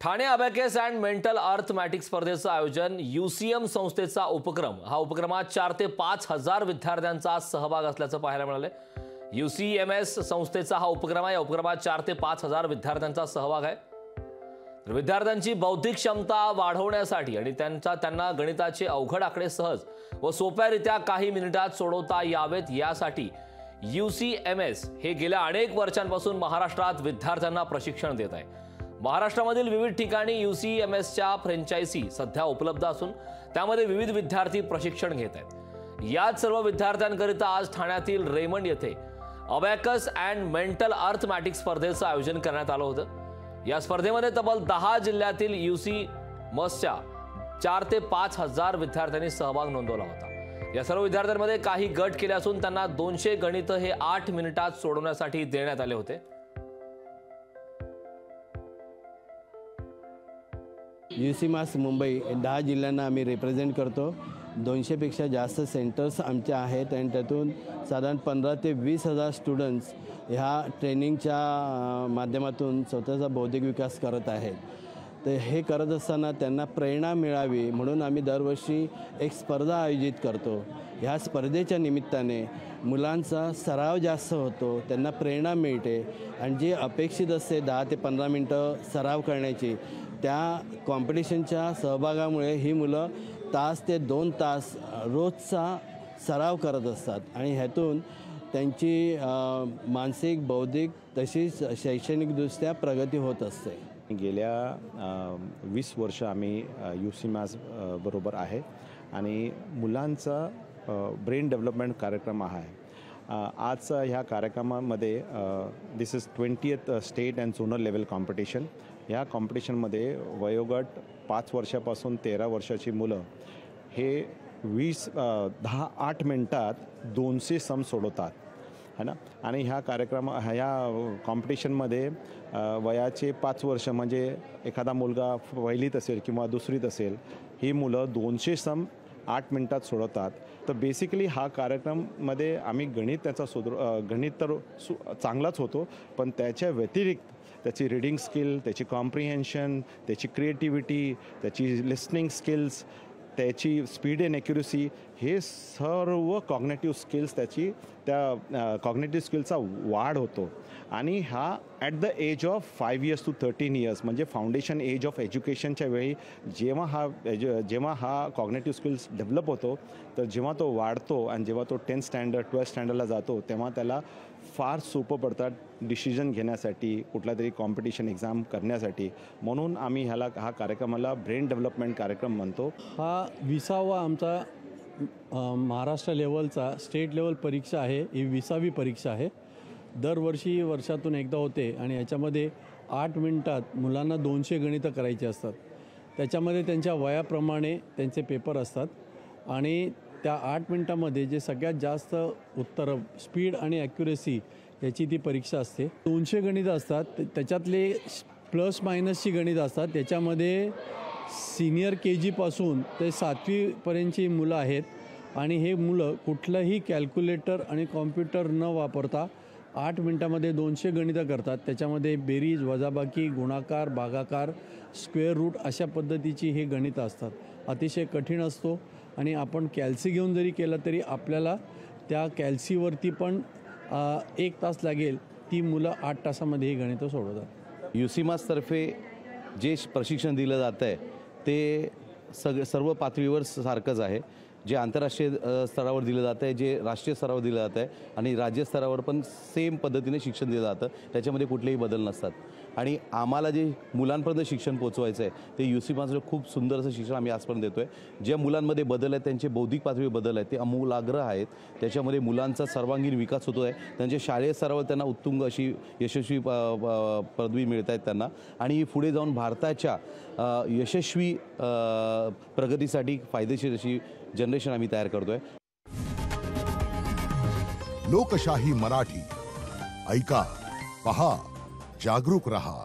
Thane abacus and mental अर्थमॅटिक्स स्पर्धेचं आयोजन UCM संस्थेचा उपक्रम। हा उपक्रमात 4 ते 5 हजार विद्यार्थ्यांचा सहभाग असल्याचं पाहायला मिळाले। यूसीएमएस संस्थेचा हा उपक्रम आहे। या उपक्रमात 4 ते 5 हजार विद्यार्थ्यांचा सहभाग आहे। तर विद्यार्थ्यांची बौद्धिक क्षमता वाढवण्यासाठी आणि त्यांना गणिताचे अवघड आकडे सहज व सोप्यारित्या काही मिनिटात सोडवता यावेत यासाठी यूसीएमएस हे गेल्या अनेक वर्षांपासून महाराष्ट्रात विद्यार्थ्यांना प्रशिक्षण देत आहे। महाराष्ट्रामधील विविध ठिकाणी यूसीएमएसच्या फ्रँचायझी सध्या उपलब्ध असून त्यामध्ये विविध विद्यार्थी प्रशिक्षण घेत आहेत। याच सर्व विद्यार्थ्यांकरिता आज ठाण्यातील रेमंड येथे अबॅकस अँड मेंटल अर्थमॅटिक्स स्पर्धेचं आयोजन करण्यात आलं होतं। या स्पर्धेमध्ये तब्बल 10 जिल्ह्यातील यूसीएमएसच्या 4 ते 5 हजार विद्यार्थ्यांनी सहभाग नोंदवला होता। या सर्व विद्यार्थ्यांमध्ये काही गट केले असून त्यांना 200 गणित हे 8 मिनिटात सोडवण्यासाठी देण्यात आले होते। यूसीएमएस मुंबई 10 जिल्ह्यांना आम्ही रिप्रेझेंट करतो। 200 पेक्षा जास्त सेंटर्स आमचे आहेत आणि त्यातून साधारण 15 ते 20 हजार स्टुडंट्स ह्या ट्रेनिंगच्या माध्यमातून स्वतःचा बौद्धिक विकास करत आहेत। तर हे करत असताना त्यांना प्रेरणा मिळावी म्हणून आम्ही दरवर्षी एक स्पर्धा आयोजित करतो। ह्या स्पर्धेच्या निमित्ताने मुलांचा सराव जास्त होतो, त्यांना प्रेरणा मिळते आणि जे अपेक्षित असते 10 ते 15 मिनटं सराव करण्याची, त्या कॉम्पिटिशनच्या सहभागामुळे ही मुलं तास ते 2 तास रोजचा सराव करत असतात आणि ह्यातून त्यांची मानसिक, बौद्धिक तशीच शैक्षणिकदृष्ट्या प्रगती होत असते। गेल्या 20 वर्ष आम्ही यूसीएमएस बरोबर आहे आणि मुलांचा ब्रेन डेव्हलपमेंट कार्यक्रम आहे। आज ह्या कार्यक्रमामध्ये this is 20th state and zonal level competition. या कॉम्पिटिशनमध्ये वयोगट 5 वर्षापासून 13 वर्षाची मुलं हे 8 मिनिटात 200 सम सोडवतात है ना। आणि ह्या कॉम्पिटिशनमध्ये वयाचे 5 वर्ष म्हणजे एखादा मुलगा पहिलीत असेल किंवा दुसरीत असेल, ही मुलं 200 सम 8 मिनिटात सोडवतात। तर बेसिकली हा कार्यक्रममध्ये आम्ही गणित गणित तर चांगलाच होतो, पण त्याच्या व्यतिरिक्त त्याची रीडिंग स्किल, त्याची कॉम्प्रिहेन्शन, त्याची क्रिएटिव्हिटी, त्याची लिसनिंग स्किल्स, त्याची स्पीड अँड ॲक्युरसी, हे सर्व कॉग्नेटिव्ह स्किल्स त्या कॉग्नेटिव्ह स्किलचा वाढ होतो। आणि हा at the age of 5 years to 13 years म्हणजे फाउंडेशन एज ऑफ एज्युकेशनच्या वेळी जेव्हा हा कॉग्नेटिव्ह स्किल्स डेव्हलप होतो, तर जेव्हा तो वाढतो आणि जेव्हा तो 10th स्टँडर्ड 12th स्टँडर्डला जातो तेव्हा त्याला फार सोपं पडतात डिसिजन घेण्यासाठी, कुठला तरी कॉम्पिटिशन एक्झाम करण्यासाठी। म्हणून आम्ही हा कार्यक्रमाला ब्रेन डेव्हलपमेंट कार्यक्रम म्हणतो। हा 20वा आमचा महाराष्ट्र लेवलचा स्टेट लेवल परीक्षा आहे। ही 20वी परीक्षा आहे। दरवर्षी वर्षातून एकदा होते आणि याच्यामध्ये 8 मिनिटात मुलांना 200 गणितं करायची असतात। त्याच्यामध्ये त्यांच्या वयाप्रमाणे त्यांचे पेपर असतात आणि त्या 8 मिनिटामध्ये जे सगळ्यात जास्त उत्तरं, स्पीड आणि ॲक्युरेसी याची ती परीक्षा असते। 200 गणितं असतात, त्याच्यातले प्लस मायनसची गणितं असतात। त्याच्यामध्ये सिनियर KG पासून ते 7वीपर्यंतची मुलं आहेत आणि हे मुलं कुठलंही कॅल्क्युलेटर आणि कॉम्प्युटर न वापरता 8 मिनिटामध्ये 200 गणितं करतात। त्याच्यामध्ये बेरीज, वजाबाकी, गुणाकार, भागाकार, स्क्वेअर रूट अशा पद्धतीची हे गणितं असतात। अतिशय कठीण असतो आणि आपण कॅल्सी घेऊन जरी केलं तरी आपल्याला त्या कॅल्सीवरती पण 1 तास लागेल। ती मुलं 8 तासामध्ये ही गणितं सोडवतात। यूसीएमएसतर्फे जे प्रशिक्षण दिलं जातं आहे ते सर्व पातळीवर सारखंच आहे। जे आंतरराष्ट्रीय स्तरावर दिलं जातं आहे, जे राष्ट्रीय स्तरावर दिलं जातं आहे आणि राज्य स्तरावर पण सेम पद्धतीने शिक्षण दिलं जातं, त्याच्यामध्ये कुठलेही बदल नसतात। आणि आम्हाला जे मुलांपर्यंत शिक्षण पोचवायचं आहे ते यूसीएमएसचं खूप सुंदर असं शिक्षण आम्ही आजपर्यंत देतो आहे। ज्या मुलांमध्ये बदल आहेत, त्यांचे बौद्धिक पातळीवर बदल आहेत, ते आमूलाग्र आहेत। त्याच्यामध्ये मुलांचा सर्वांगीण विकास होतो आहे। त्यांच्या शालेय स्तरावर त्यांना उत्तुंग अशी यशस्वी पदवी मिळत आहेत त्यांना आणि पुढे जाऊन भारताच्या यशस्वी प्रगतीसाठी फायदेशीर अशी जनरेशन आम्ही तयार करतोय। लोकशाही मराठी ऐका, पहा, जागरूक रहा।